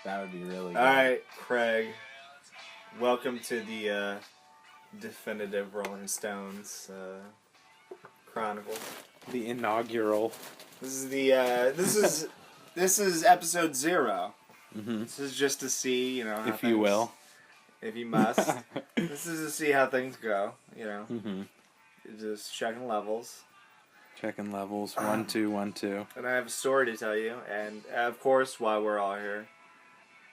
That would be really good. Alright, Craig. Welcome to the definitive Rolling Stones Chronicle. The inaugural. This is the this is episode 0. Mm-hmm. This is just to see, how if you will. If you must. This is to see how things go, Mm-hmm. Just checking levels. Checking levels. 1, 2, 1, 2. And I have a story to tell you, and of course, while we're all here,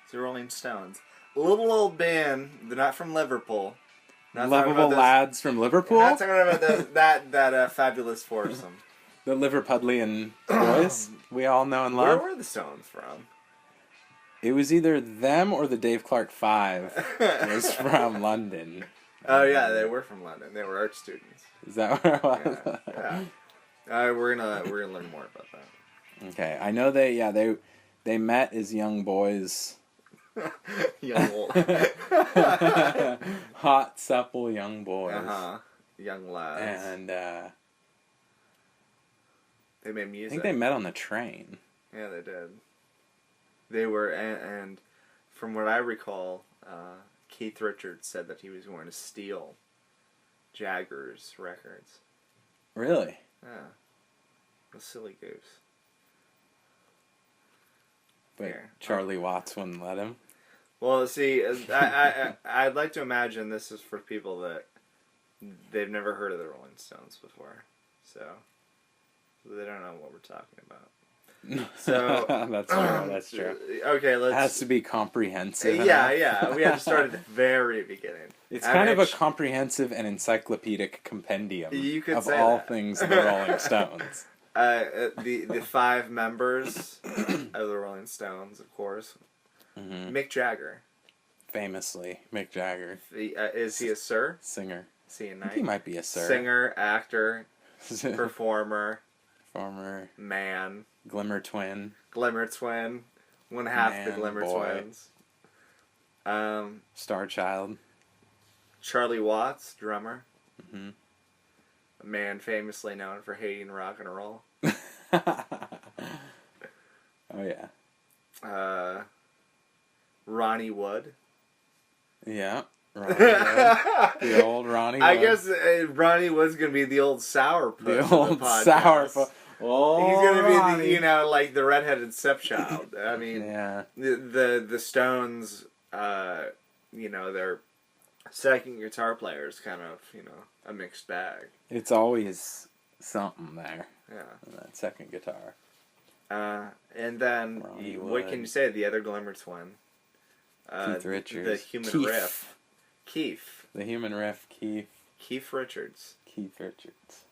it's the Rolling Stones. A little old band. They're not from Liverpool. Lovable lads from Liverpool? Not talking about that fabulous foursome. The Liverpudlian boys we all know and love. Where were the Stones from? It was either them or the Dave Clark 5 was from London. Oh yeah, they were from London. They were art students. Is that where it was? Yeah. We're gonna learn more about that. Okay, I know they met as young boys. Young old. Hot, supple young boys. Young lads. And they made music. I think they met on the train. Yeah, they did. They were, and from what I recall, Keith Richards said that he was going to steal Jagger's records. Really? Yeah. A silly goose. But Here. Charlie Watts wouldn't let him. Well, see, I'd like to imagine this is for people that they've never heard of the Rolling Stones before, so they don't know what we're talking about. So that's true. Okay, let's. It has to be comprehensive. Yeah. We have to start at the very beginning. It's kind of a comprehensive and encyclopedic compendium of say all that. things of the Rolling Stones. The 5 members of the Rolling Stones, of course. Mm-hmm. Mick Jagger. Famously, Mick Jagger. Is he a sir? Singer. Is he a I knight? think he might be a sir. Singer, actor, performer, man. Glimmer twin. Glimmer twin. One half Man, the Glimmer boy. twins. Star child. Charlie Watts, drummer. Mm-hmm. A man famously known for hating rock and roll. Oh, yeah. Ronnie Wood. Yeah. Ronnie Wood. The old Ronnie Wood. I guess Ronnie Wood's going to be the old sourpuss. The old sourpuss. Oh, he's going to be Ronnie. like the redheaded stepchild. I mean, yeah. the Stones, their second guitar player is kind of, a mixed bag. It's always something there. Yeah. In that second guitar. And then, what can you say? The other Glimmer twin. Keith Richards. The human Keith. riff. Keith. The human riff, Keith. Keith Richards. Keith Richards.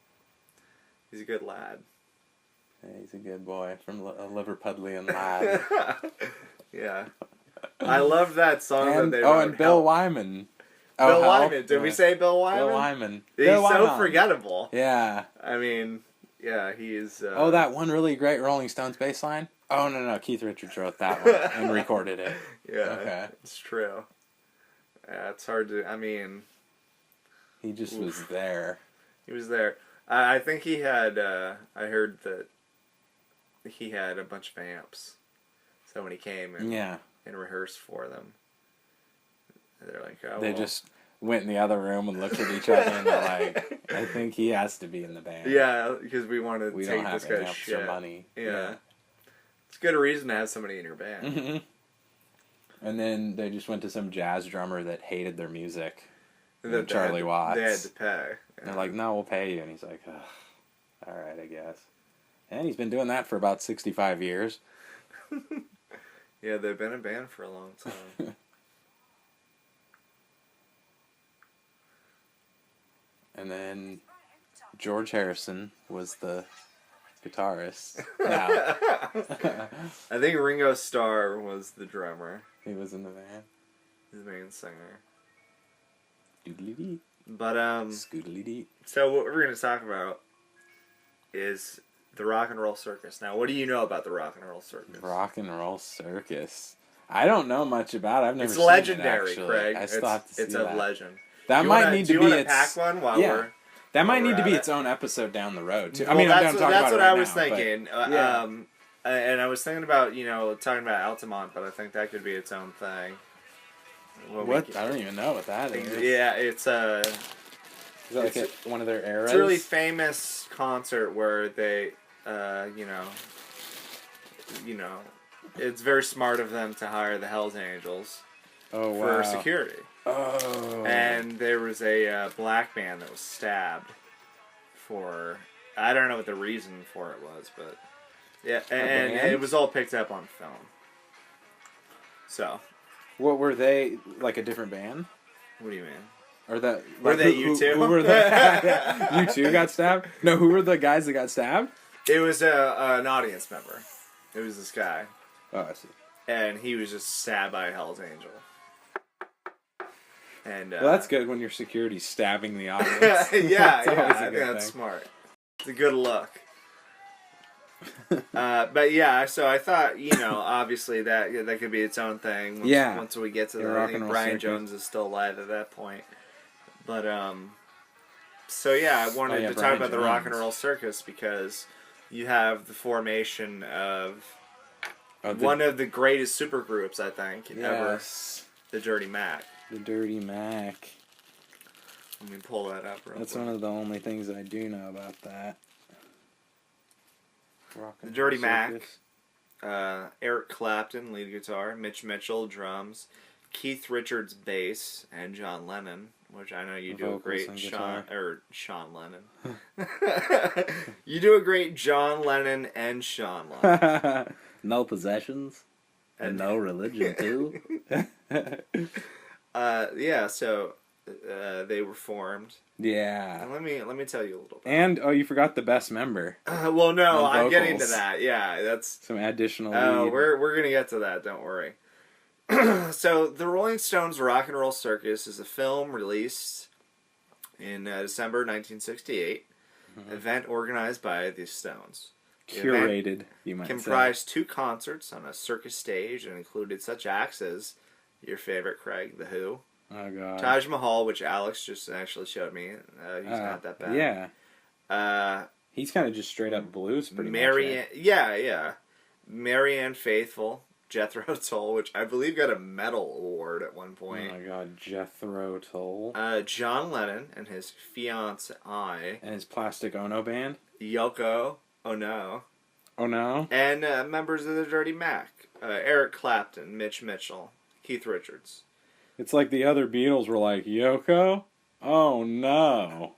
He's a good lad. Yeah, he's a good boy from a Liverpudlian lad. Yeah. I love that song that they wrote. And Bill Wyman. Bill Wyman. Did we say Bill Wyman? Bill Wyman. He's so forgettable. Yeah. I mean, yeah, he's... that one really great Rolling Stones bass line? Oh, no. Keith Richards wrote that one and recorded it. Yeah, okay. It's true. Yeah, it's hard to... I mean... He just was there. He was there. I think he had... I heard that he had a bunch of amps. So when he came and rehearsed for them, they're like, oh, They just went in the other room and looked at each other and they're like, I think he has to be in the band. Yeah, because we want to We take don't have this guy's amps shit. or money. Yeah. It's a good reason to have somebody in your band. Mm-hmm. And then they just went to some jazz drummer that hated their music. Charlie Watts. They had to pay. Yeah. They're like, no, we'll pay you. And he's like, all right, I guess. And he's been doing that for about 65 years. Yeah, they've been a band for a long time. And then George Harrison was the guitarist. Now. I think Ringo Starr was the drummer. He was in the band. He's the main singer. Doodly-dee. But, Scoodly-dee. so what we're going to talk about is the Rock and Roll Circus. Now, what do you know about the Rock and Roll Circus? Rock and Roll Circus. I don't know much about it. I've never it's seen legendary, it, actually. Craig. I still have to see it's a that. legend. That might need to be Do you want its... to pack one while we're... That might we're need to be at its own episode down the road, too. Well, I mean, that's I'm talking about what it right I was now, thinking. and I was thinking about, talking about Altamont, but I think that could be its own thing. What? I don't even know what that is. Yeah, it's Is that like one of their eras? It's a really famous concert where they, it's very smart of them to hire the Hells Angels for security. Oh. And there was a black man that was stabbed for, I don't know what the reason for it was, but yeah, and it was all picked up on film. So. What were they, like a different band? What do you mean? Or that? Like, were they U2? Who were the U2 got stabbed? No, who were the guys that got stabbed? It was an audience member. It was this guy. Oh, I see. And he was just stabbed by a Hell's Angel. And well, that's good when your security's stabbing the audience. yeah, I think that's smart. It's a good look. But yeah, so I thought, obviously that could be its own thing. Once we get to that, I think Brian Jones is still alive at that point. But so yeah, I wanted to talk about the Rock and Roll Circus because you have the formation of one of the greatest supergroups, I think, ever, the Dirty Mac. The Dirty Mac. Let me pull that up real quick. That's one of the only things I do know about that. The Dirty Mac, Eric Clapton, lead guitar, Mitch Mitchell, drums, Keith Richards, bass, and John Lennon, which I know you do a great Sean Lennon. You do a great John Lennon and Sean Lennon. No possessions and no religion too. Yeah, so they were formed. Yeah. And let me tell you a little bit. And you forgot the best member. Well, no, I'm getting to that. Yeah, that's some additional. We're gonna get to that. Don't worry. So, the Rolling Stones Rock and Roll Circus is a film released in December 1968. Mm-hmm. Event organized by the Stones. Curated, you might say. Comprised 2 concerts on a circus stage and included such acts as your favorite, Craig, The Who. Oh, God. Taj Mahal, which Alex just actually showed me. He's not that bad. Yeah. He's kind of just straight up blues, pretty much. Right? Yeah. Marianne Faithfull, Jethro Tull, which I believe got a medal award at one point. Oh my God, Jethro Tull. John Lennon and his fiancée. And his Plastic Ono band. Yoko Ono. Oh no. And members of the Dirty Mac. Eric Clapton, Mitch Mitchell, Keith Richards. It's like the other Beatles were like, Yoko? Oh no.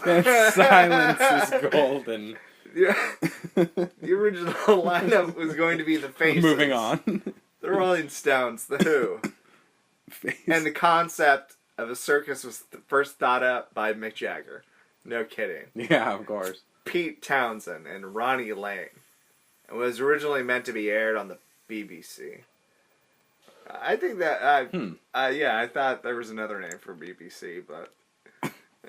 Their silence is golden. The original lineup was going to be the Faces. Moving on. The Rolling Stones, The Who. And the concept of a circus was first thought up by Mick Jagger. No kidding. Yeah, of course. Pete Townsend and Ronnie Lane. It was originally meant to be aired on the BBC. I think that, I thought there was another name for BBC, but...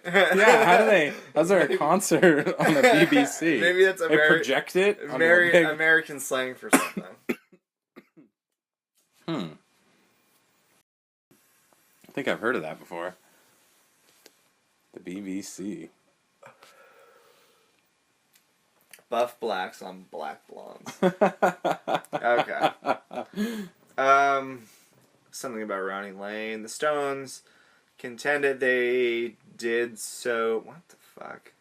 Yeah, how's there a concert on the BBC? Maybe that's they project it? American slang for something. I think I've heard of that before. The BBC. Buff blacks on black blondes. Okay. Something about Ronnie Lane. The Stones contended they did so... What the fuck?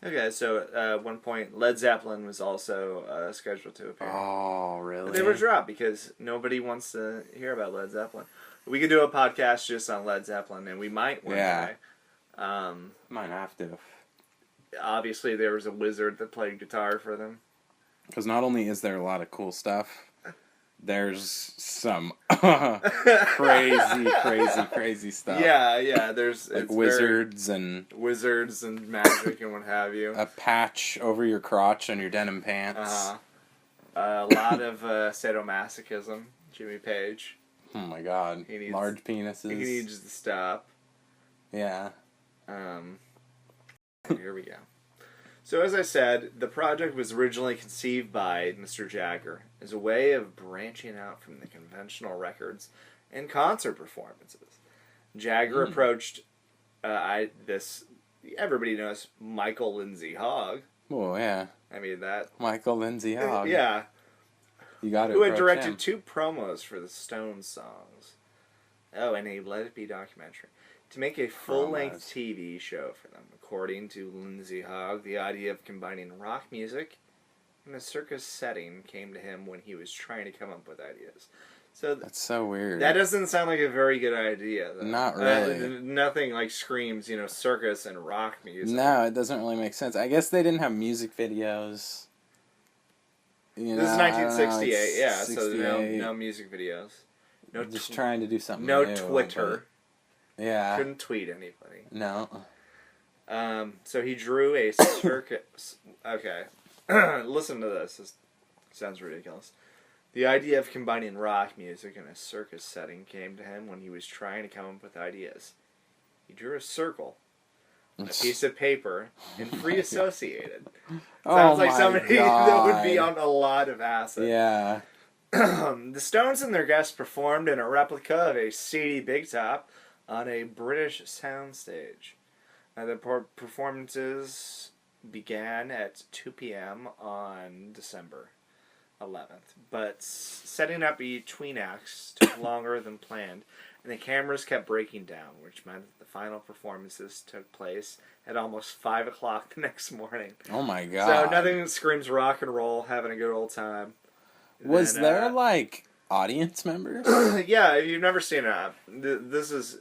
Okay, so at one point, Led Zeppelin was also scheduled to appear. Oh, really? But they were dropped because nobody wants to hear about Led Zeppelin. We could do a podcast just on Led Zeppelin, and we might one day. Might have to. Obviously, there was a wizard that played guitar for them. Because not only is there a lot of cool stuff, there's some crazy stuff. Yeah. There's like wizards and magic and what have you. A patch over your crotch on your denim pants. A lot of sadomasochism. Jimmy Page. Oh my God! Large penises. He needs to stop. Yeah. Here we go. So as I said, the project was originally conceived by Mr. Jagger as a way of branching out from the conventional records and concert performances. Jagger approached everybody knows Michael Lindsay Hogg. Oh, yeah. I mean, that... Michael Lindsay Hogg. Yeah. You got to Who had directed him. 2 promos for the Stones songs. Oh, and a Let It Be documentary. To make a full-length TV show for them. According to Lindsay Hogg, the idea of combining rock music and a circus setting came to him when he was trying to come up with ideas. So that's so weird. That doesn't sound like a very good idea, though. Not really. Nothing like screams, circus and rock music. No, it doesn't really make sense. I guess they didn't have music videos. This is 1968, yeah, 68. so no music videos. No, just trying to do something no new. Twitter. Yeah. Couldn't tweet anybody. No. So he drew a circus. Okay. Listen to this. This sounds ridiculous. The idea of combining rock music and a circus setting came to him when he was trying to come up with ideas. He drew a circle, a piece of paper, and free associated. Sounds like somebody that would be on a lot of acid. Yeah. The Stones and their guests performed in a replica of a seedy big top on a British soundstage. The performances began at 2 p.m. on December 11th, but setting up between acts took longer than planned, and the cameras kept breaking down, which meant that the final performances took place at almost 5 o'clock the next morning. Oh my god. So nothing screams rock and roll, having a good old time. Was there, audience members? Yeah, if you've never seen it, this is...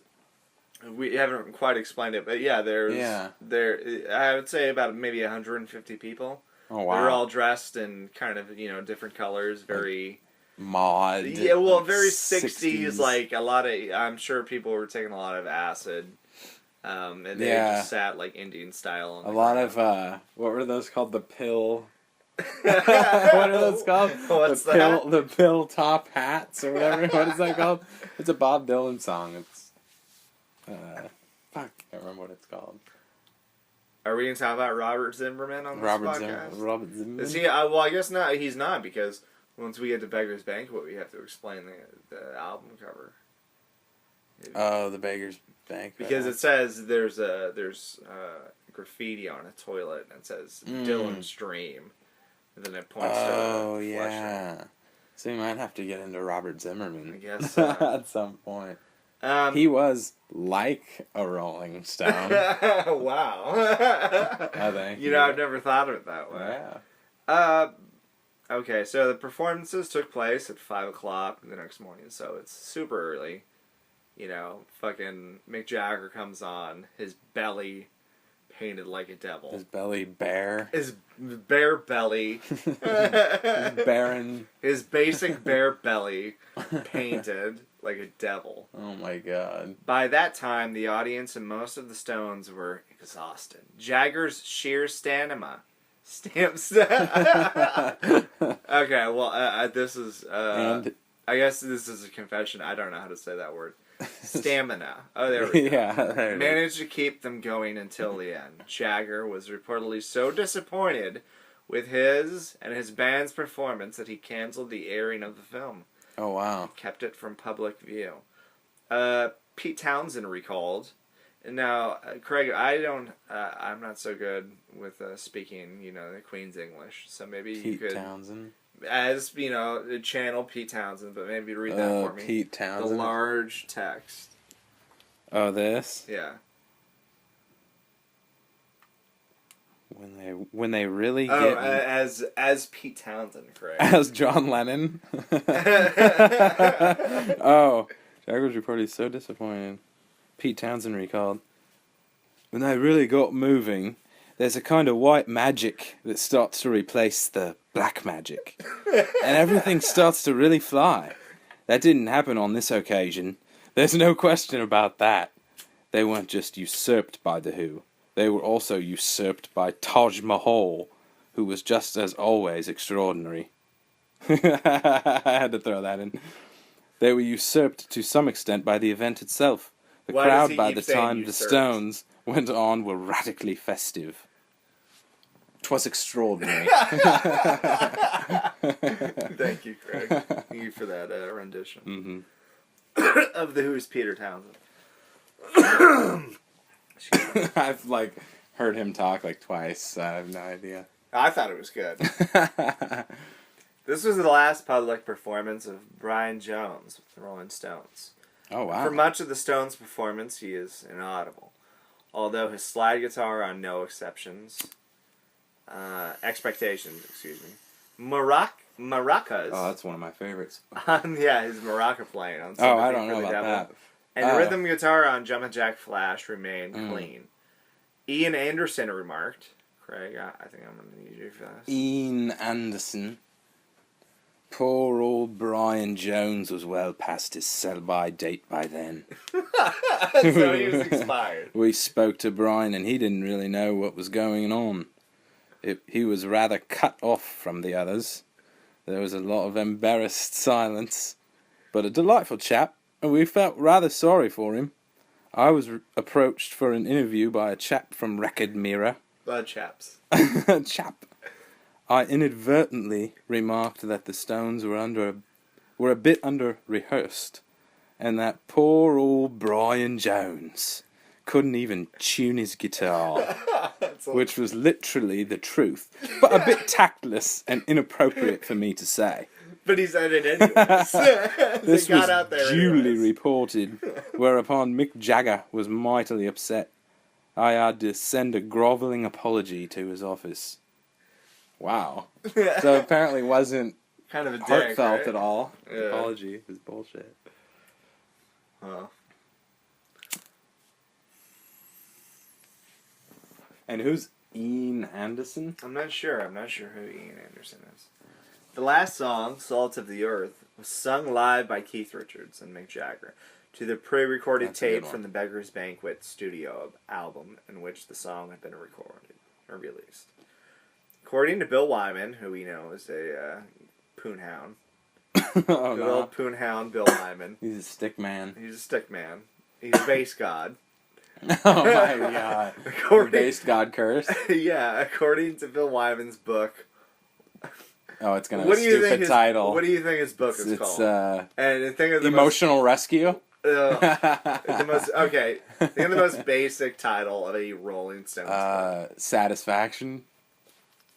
We haven't quite explained it, but yeah, I would say about maybe 150 people. Oh, wow. They're all dressed in kind of, different colors, very... Mod. Yeah, well, very 60s, like, a lot of... I'm sure people were taking a lot of acid, and they just sat, like, Indian style. A lot of, what were those called? The pill... What are those called? What's that? The pill top hats, or whatever. What is that called? It's a Bob Dylan song. It's... I can't remember what it's called. Are we going to talk about Robert Zimmerman on this podcast? Robert Zimmerman? Is he? Well, I guess not. He's not, because once we get to Beggar's Banquet, we have to explain the album cover. Oh, the Beggar's Banquet. Because it says there's graffiti on a toilet, and it says Dylan's Dream. And then it points to Oh, yeah. So you might have to get into Robert Zimmerman. I guess so. At some point. He was like a Rolling Stone. Wow. I think. I've never thought of it that way. Yeah. Okay, so the performances took place at 5 o'clock the next morning, so it's super early. Fucking Mick Jagger comes on, his belly painted like a devil. His belly bare. His bare belly. His barren. His basic bare belly painted like a devil. Oh my god. By that time, the audience and most of the Stones were exhausted. Jagger's sheer stamina. Stamps. Okay, well, this is... and... I guess this is a confession. I don't know how to say that word. Stamina. Oh, there we go. Yeah, there it is. Managed to keep them going until the end. Jagger was reportedly so disappointed with his and his band's performance that he canceled the airing of the film. Oh, wow. Kept it from public view. Pete Townsend recalled. Now, Craig, I'm not so good with speaking, the Queen's English, so maybe you could... Pete Townsend? As, channel Pete Townsend, but maybe read that for me. Pete Townsend? The large text. Oh, this? Yeah. When they really get... Oh, as Pete Townsend, Craig. As John Lennon? Oh, Jagger was reportedly so disappointed. Pete Townsend recalled, when they really got moving, there's a kind of white magic that starts to replace the black magic. And everything starts to really fly. That didn't happen on this occasion. There's no question about that. They weren't just usurped by the Who. They were also usurped by Taj Mahal, who was just as always extraordinary. I had to throw that in. They were usurped to some extent by the event itself. The crowd by the time the Stones went on were radically festive. 'Twas extraordinary. Thank you, Craig. Thank you for that rendition. Mm-hmm. Of the Who's Peter Townsend. I've like heard him talk like twice. So I have no idea. I thought it was good. This was the last public performance of Brian Jones with the Rolling Stones. Oh wow! For much of the Stones' performance, he is inaudible, although his slide guitar on No Expectations, excuse me, maracas. Oh, that's one of my favorites. Yeah, his maraca playing on. Oh, I don't know about that. And rhythm guitar on Jumpin' Jack Flash remained clean. Ian Anderson remarked, Craig, I think I'm going to need you for this. Ian Anderson. Poor old Brian Jones was well past his sell-by date by then. So he was expired. We spoke to Brian and he didn't really know what was going on. He was rather cut off from the others. There was a lot of embarrassed silence. But a delightful chap, and we felt rather sorry for him. I was approached for an interview by a chap from Record Mirror. Chaps. Chap. I inadvertently remarked that the Stones were a bit under-rehearsed, and that poor old Brian Jones couldn't even tune his guitar, which was literally the truth, but a bit tactless and inappropriate for me to say. But he said it anyways. This was duly reported, whereupon Mick Jagger was mightily upset. I had to send a grovelling apology to his office. Wow. So apparently wasn't kind of a dick, heartfelt right? at all. Yeah. The apology is bullshit. Huh. And who's Ian Anderson? I'm not sure who Ian Anderson is. The last song, Salt of the Earth, was sung live by Keith Richards and Mick Jagger to the pre-recorded That's a good tape one. from the Beggar's Banquet studio album in which the song had been recorded or released. According to Bill Wyman, who we know is a poonhound, Oh, good no. old poonhound Bill Wyman. He's a stick man. He's a stick man. He's a bass god. Oh my god. Based God curse. Yeah, according to Bill Wyman's book. Oh, it's gonna have a stupid title. What do you think his book is It's called? And think of the Emotional Rescue? the most okay. Think of the most basic title of a Rolling Stones book. Satisfaction.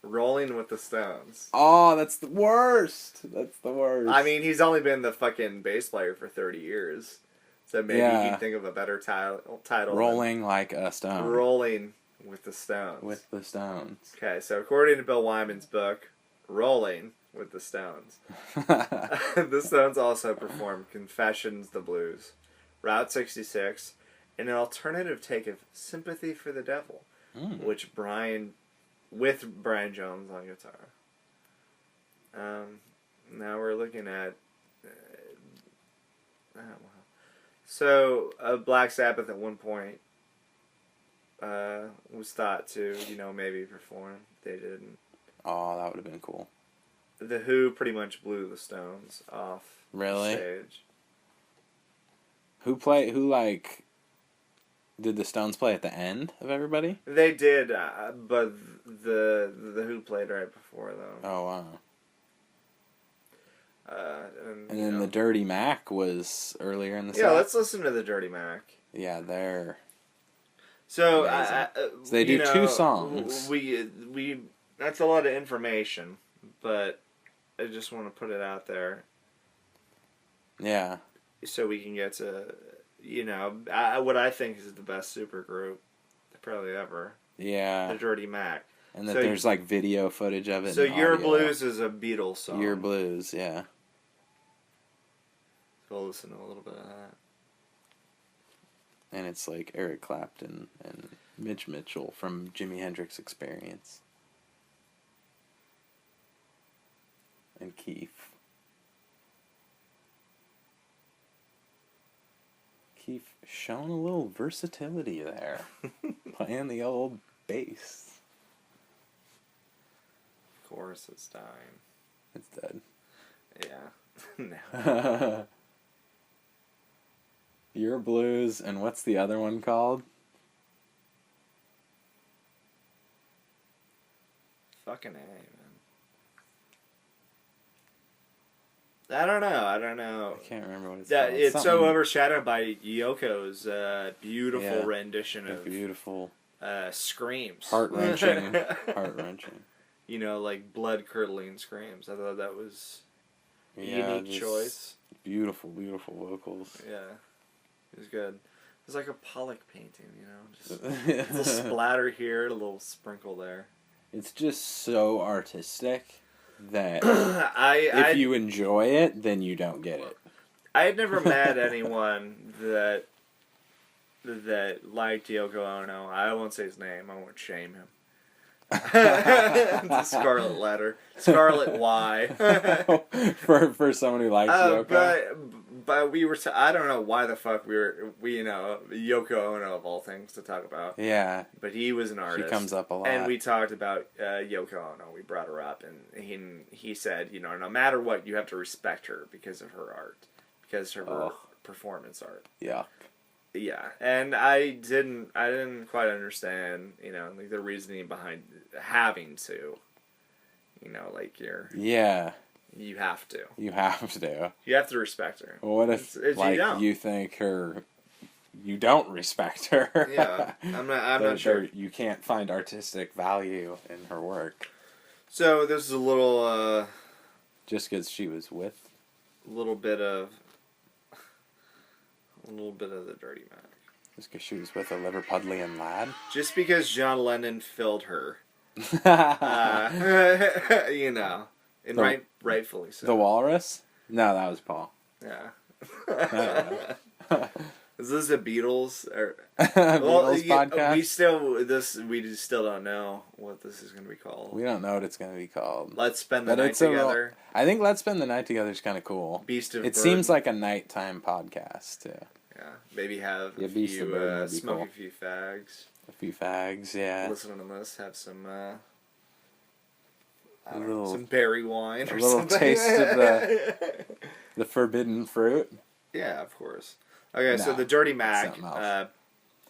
Rolling with the Stones. Oh, that's the worst. That's the worst. I mean, he's only been the fucking bass player for 30 years. So maybe he'd think of a better title. Rolling like a stone. Rolling with the Stones. With the Stones. Okay, so according to Bill Wyman's book, Rolling with the Stones. The Stones also performed Confessions the Blues, Route 66, and an alternative take of Sympathy for the Devil, with Brian Jones on guitar. Now we're looking at... So, Black Sabbath at one point was thought to, maybe perform. They didn't. Oh, that would have been cool. The Who pretty much blew the Stones off Really? stage. Who did the Stones play at the end of everybody? They did, but the Who played right before them. Oh, wow. And then the Dirty Mac was earlier in the set. Yeah, let's listen to the Dirty Mac. Yeah, they're... So, So they do two songs. We that's a lot of information, but I just want to put it out there. Yeah. So we can get to, what I think is the best supergroup probably ever. Yeah. The Dirty Mac. And that there's like video footage of it. So and Your audio. Blues is a Beatles song. Your Blues, yeah. So we'll listen to a little bit of that. And it's like Eric Clapton and Mitch Mitchell from Jimi Hendrix Experience. And Keith. Keith showing a little versatility there. Playing the old bass. Of course it's dying. It's dead. Yeah. No. Your Blues, and what's the other one called? Fucking A, man. I don't know. I can't remember what it's That called. it's Something, so overshadowed by Yoko's beautiful Yeah. rendition of beautiful, screams. heart-wrenching, heart-wrenching. You know, like blood-curdling screams. I thought that was a Yeah, unique just choice. Beautiful, beautiful vocals. Yeah, it was good. It was like a Pollock painting, you know, just a little splatter here, a little sprinkle there. It's just so artistic that I if you enjoy it, then you don't get it. I had never met anyone that liked Yoko Ono. I won't say his name. I won't shame him. The Scarlet Letter, Scarlet Y. for someone who likes Yoko. But we were. I don't know why the fuck we Yoko Ono of all things to talk about. Yeah, But he was an artist. she comes up a lot. And we talked about Yoko Ono. We brought her up, and he said, you know, no matter what, you have to respect her because of her art, because of her performance art. Yeah. Yeah, and I didn't quite understand, you know, like the reasoning behind having to, you know, like you have to. You have to. You have to respect her. Well, what if you think you don't respect her? Yeah, I'm not sure. You can't find artistic value in her work. So this is a little. Just because she was with. A little bit of the Dirty Mac. Just because she was with a Liverpudlian lad? Just because John Lennon filled her. You know. And rightfully so. The Walrus? No, that was Paul. Yeah. Is this a Beatles or Beatles podcast? We still don't know what this is going to be called. We don't know what it's going to be called. Let's spend the night together. I think Let's Spend the Night Together is kind of cool. Beast of It Burden. seems like a nighttime podcast too. Yeah, maybe have a Beast of few Burden would be smoke cool. a few fags. A few fags, yeah. Listen to this. Have some. Some berry wine or a little something. taste of the forbidden fruit. Yeah, of course. Okay, so the Dirty Mac.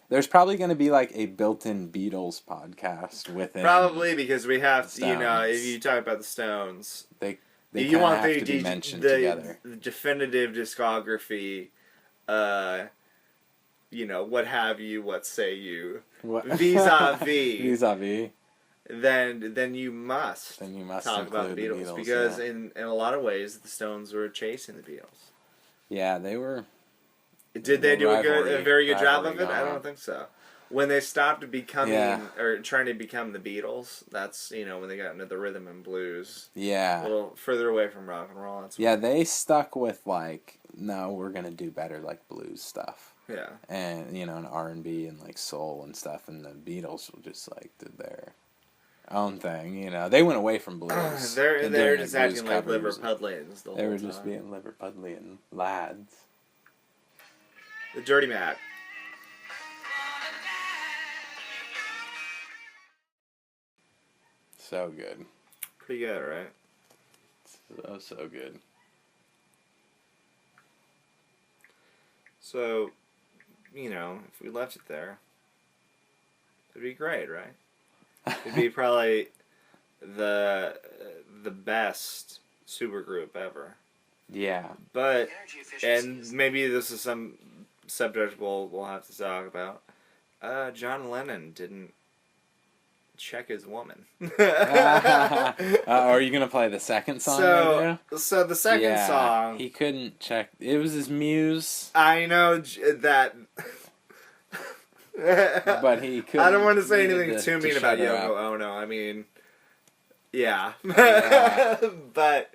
There's probably going to be like a built-in Beatles podcast within. Probably because we have, Stones. you know, if you talk about the Stones, they you want have to be mentioned together. The definitive discography, you know, what have you, what say you, vis-a-vis. Vis-a-vis. Then you must talk about the include Beatles because yeah. in a lot of ways the Stones were chasing the Beatles. Yeah, they were. Did they do a very good job of it? On. I don't think so. When they stopped becoming or trying to become the Beatles, that's, you know, when they got into the rhythm and blues. Yeah. A little further away from rock and roll. That's they stuck with like, no, we're gonna do better like blues stuff. Yeah. And you know, and R&B and like soul and stuff, and the Beatles just like did their own thing. You know, they went away from blues. They're just acting like Liverpudlians the whole time. They were just being Liverpudlian lads. The Dirty Mac. So good. Pretty good, right? So good. So, you know, if we left it there, it'd be great, right? It'd be probably the best supergroup ever. Yeah. But, and maybe this is some subject we'll have to talk about. John Lennon didn't check his woman. Are you gonna play the second song? So the second song, he couldn't check. It was his muse. I know that. But he couldn't. I don't want to say anything too mean about Yoko Ono. I mean, yeah. But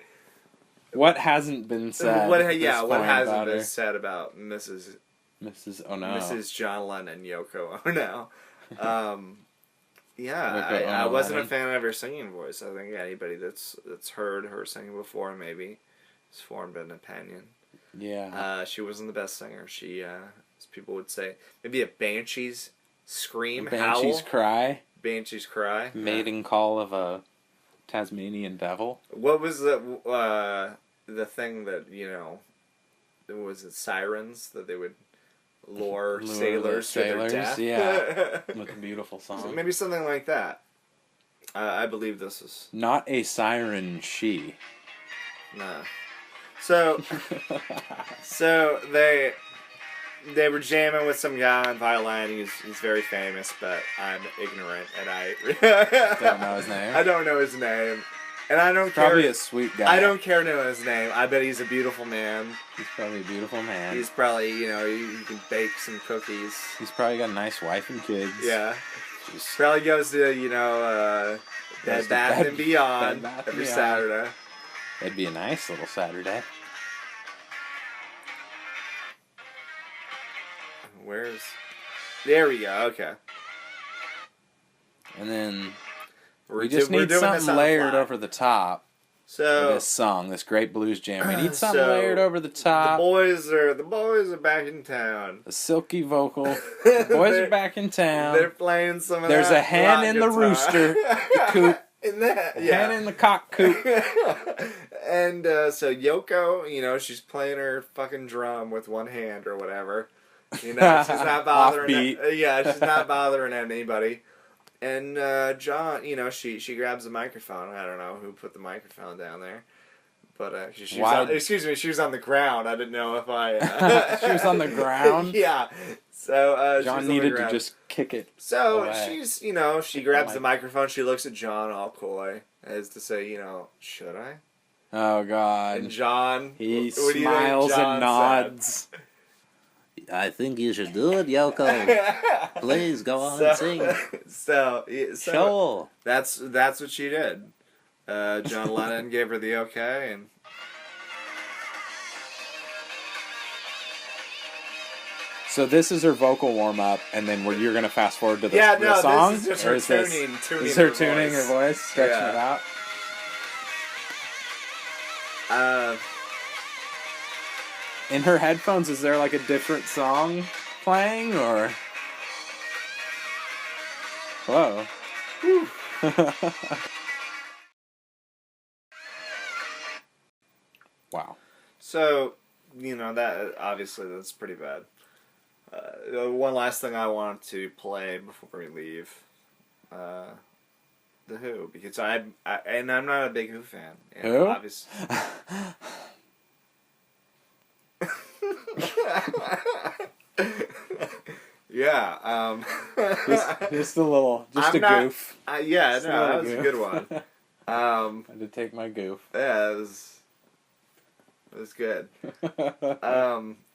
what hasn't been said? What hasn't been said about Mrs. Ono, Mrs. John Lennon, Yoko Ono? Yeah, Yoko I Ono wasn't Lennon. a fan of her singing voice. I think anybody that's heard her singing before maybe has formed an opinion. Yeah. She wasn't the best singer. She, as people would say, maybe a banshee's scream, Banshee's howl. cry. Banshee's cry. Mating call of a Tasmanian devil. What was the thing that, you know, was it sirens that they would lure sailors to their death? Yeah. With a beautiful song. Maybe something like that. I believe this is... Not a siren, she. Nah. So they were jamming with some guy on violin. He's very famous, but I'm ignorant and I Don't know his name. I don't know his name, and I don't care. Probably a sweet guy. I don't care to know his name. I bet he's a beautiful man. He's probably a beautiful man. He's probably you can bake some cookies. He's probably got a nice wife and kids. Yeah. Jeez. Probably goes to Bed Bath and Beyond Bed Bath every Beyond. Saturday. It'd be a nice little Saturday. There we go. Okay. And then We're we just we're need doing this something on the layered fly. over the top of So this song, this great blues jam. We need something So, layered over the the top. boys are back in town. A silky vocal. The boys are back in town. They're playing some of There's that a hen rock in the guitar. rooster, the coop. In that, A yeah. hen in the cock coop. And so Yoko, she's playing her fucking drum with one hand or whatever. She's not bothering. Offbeat. She's not bothering anybody. And John, she grabs the microphone. I don't know who put the microphone down there, but she was on the ground. I didn't know if I. She was on the ground. Yeah. So John she's on needed the to ground. just kick it. So away. she's, she grabs the microphone. She looks at John all coy, as to say, should I? Oh God. And John, He what do you think smiles John and nods. I think you should do it, Yoko. Please go on and sing. So Sure. that's what she did. John Lennon gave her the okay, and So this is her vocal warm up, and then you're gonna fast forward to the, yeah, the no, song. this is just Or her is this- tuning Is her tuning her voice, stretching Yeah. it out? In her headphones, is there like a different song playing, or? Whoa. Wow. So, that obviously that's pretty bad. One last thing I want to play before we leave, the Who, because I'm not a big Who fan. And Who? Yeah. Just a little, just I'm a not- goof. Yeah, Just a no, that little was a goof. good one. I had to take my goof. Yeah, it was good.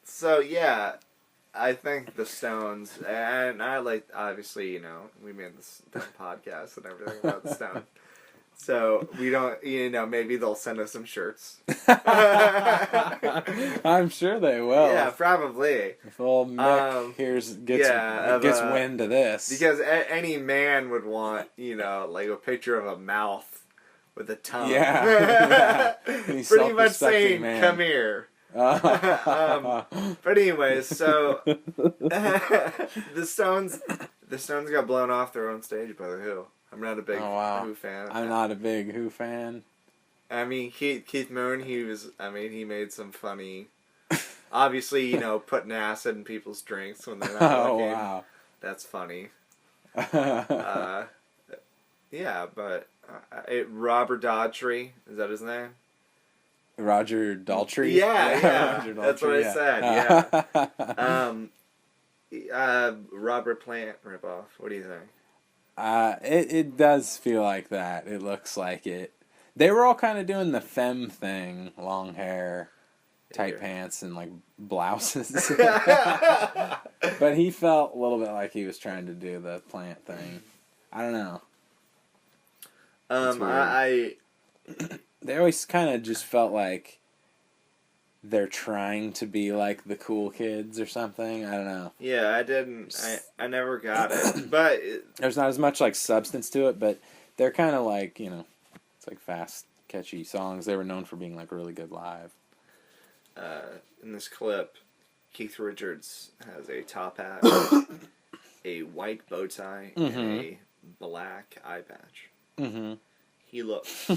So yeah, I think the Stones, and I like, obviously, we made this podcast and everything about the Stones. So we don't, maybe they'll send us some shirts. I'm sure they will. Yeah, probably. If old Mick gets wind of this. Because any man would want, like a picture of a mouth with a tongue. Yeah. Pretty much Self-respecting saying, man. come here. But anyways, so the Stones got blown off their own stage by the Who. I'm not a big Who fan. I'm not a big Who fan. I mean, Keith Moon, he made some funny, obviously, putting acid in people's drinks when they're not looking. Wow. That's funny. Yeah, but Robert Daughtry, is that his name? Roger Daltrey? Yeah. Roger That's what Daltrey, I said, yeah. Robert Plant ripoff. What do you think? It does feel like that. It looks like it. They were all kind of doing the femme thing, long hair, tight pants, and like blouses. But he felt a little bit like he was trying to do the Plant thing. I don't know. They always kind of just felt like they're trying to be like the cool kids or something. I don't know. Yeah, I never got it. But there's not as much like substance to it, but they're kind of like, it's like fast, catchy songs. They were known for being like really good live. In this clip, Keith Richards has a top hat, a white bow tie, and a black eye patch. Mm-hmm. He looks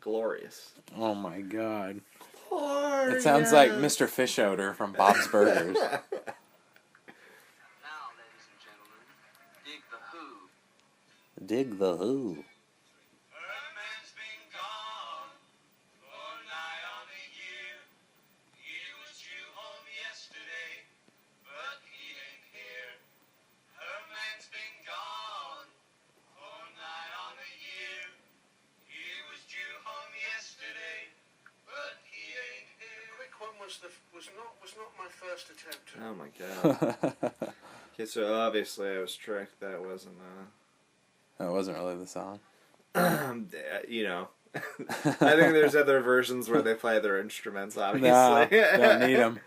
glorious. Oh my God. Glorious. It sounds like Mr. Fish Odor from Bob's Burgers. Now, ladies and gentlemen, dig the Who. Dig the Who. Oh my god. Okay, so obviously I was tricked. That wasn't That wasn't really the song. you know. I think there's other versions where they play their instruments, obviously. No, don't need them.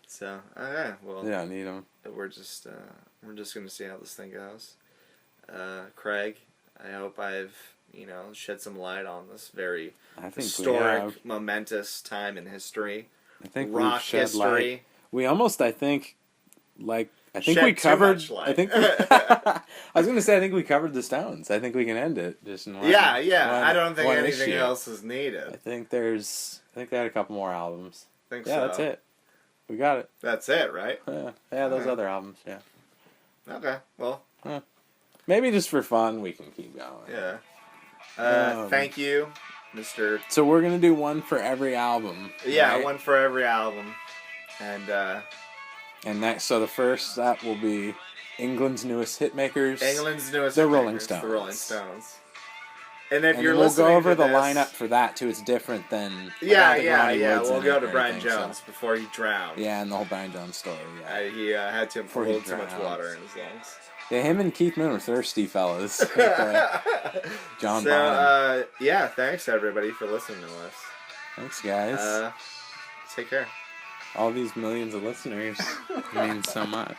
So, okay, well, You don't need them. we're just gonna see how this thing goes. Craig, I hope I've shed some light on this very I think we historic, have. momentous time in history. I think Rock we've shed history. light. We almost, I think we Shed too covered. much light. I think I was going to say I think we covered the Stones. I think we can end it just in one. Yeah. one- I don't think one anything issue. else is needed. I think they had a couple more albums. I think Yeah, so. that's it. We got it. That's it, right? Yeah, those Okay. other albums. Yeah, Okay. Well, maybe just for fun we can keep going. yeah. Um, Thank you, Mr. So we're gonna do one for every album. Yeah, right? one for every album. And And next, so the first that will be England's newest hitmakers. England's newest The hitmakers, Rolling Stones. The Rolling Stones. And if And you're then we'll listening go over to the this, lineup for that too. It's different than Yeah. Ronnie Woods We'll in go it to or Brian anything, so- Jones before he drowned. Yeah, and the whole Brian Jones story. Yeah, He had to Before put a he little too much drowned. water in his lungs. yeah. Him and Keith Moon are thirsty fellas. John So, Bonham. yeah, thanks everybody for listening to us. Thanks, guys. Take care. All these millions of listeners mean so much.